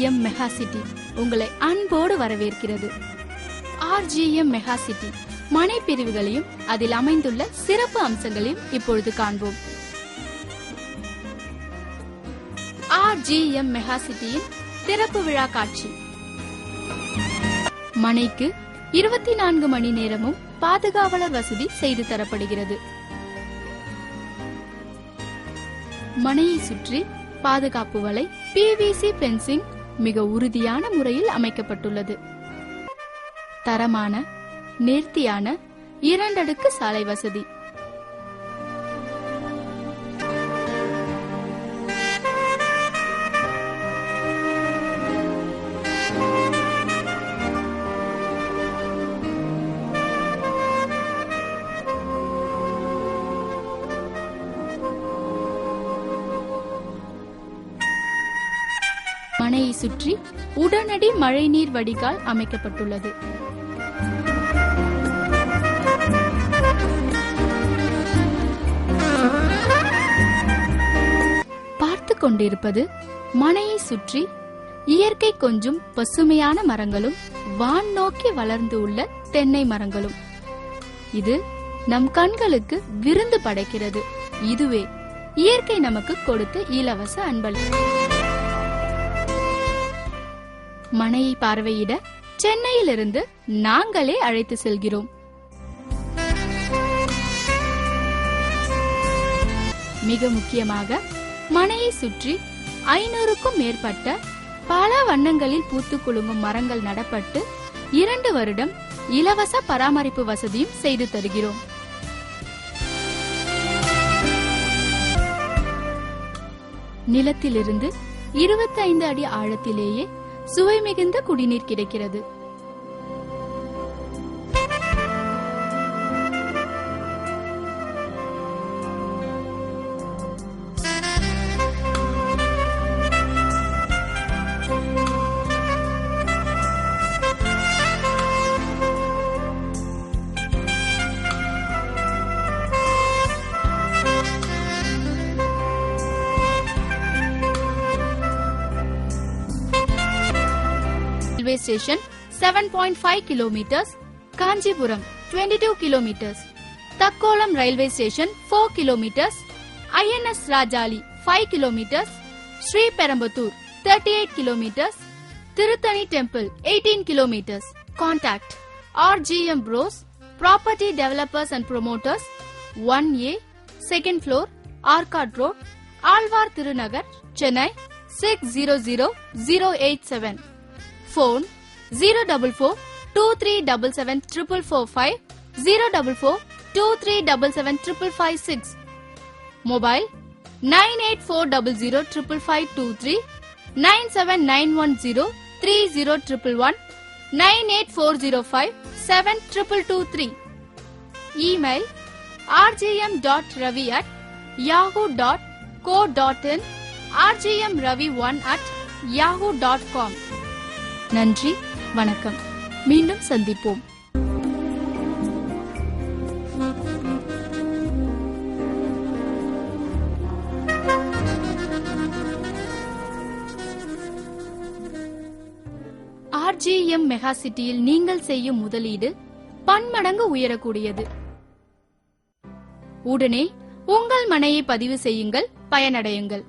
RGM mega city உங்களை அன்போடு வரவேற்கிறது. RGM மெகா சிட்டி மனை பிரிவுகளையும் அதில் அமைந்துள்ள சிறப்பு அம்சங்களையும் இப்பொழுது காண்போம். RGM மெகா சிட்டியின் திறப்பு விழா காட்சி. மனைக்கு 24 மணி நேரமும் பாதுகாவலர் வசதி செய்து தரப்படுகிறது. மனையை சுற்றி பாதுகாப்பு வலை PVC பென்சிங் மிக உறுதியான முறையில் அமைக்கப்பட்டுள்ளது. தரமான நேர்த்தியான 2 அடுக்கு சாலை வசதி. மனையை சுற்றி உடனடி மழைநீர் வடிகால் அமைக்கப்பட்டுள்ளது. பார்த்து கொண்டிருப்பது மனையை சுற்றி இயற்கை கொஞ்சும் பசுமையான மரங்களும் வான் நோக்கி வளர்ந்து உள்ள தென்னை மரங்களும். இது நம் கண்களுக்கு விருந்து படைக்கிறது. இதுவே இயற்கை நமக்கு கொடுத்த இலவச அன்பளிப்பு. மனையை பார்வையிட சென்னையிலிருந்து நாங்களே அழைத்து செல்கிறோம். மிக முக்கியமாக மனையை சுற்றி 500க்கும் மேற்பட்ட பல வண்ணங்களில் பூத்து குலுங்கும் மரங்கள் நடப்பட்டு 2 வருடம் இலவச பராமரிப்பு வசதியும் செய்து தருகிறோம். நிலத்திலிருந்து 25 அடி ஆழத்திலேயே சுவை மிகுந்த குடிநீர் கிடைக்கிறது. Railway station 7.5 kilometers, Kanjipuram 22 kilometers, Takkolam railway station 4 kilometers, INS Rajali 5 kilometers, Sri Perambuttur 38 kilometers, Tirutani temple 18 kilometers. Contact RGM Bros, property developers and promoters, 1A, 2nd floor, Arcad Road, Alvar Tirunagar, Chennai 600087. Phone 044 2377 445 044 2377 Mobile 98400 55523 97910 3011 98405 7223. Email rgm.ravi@yahoo.co.in, rgmravi1@yahoo.com. நன்றி, வணக்கம். மீண்டும் சந்திப்போம். RGM mega சிட்டியில் நீங்கள் செய்யும் முதலீடு பன்மடங்கு உயரக்கூடியது. உடனே உங்கள் மனையை பதிவு செய்யுங்கள், பயனடையுங்கள்.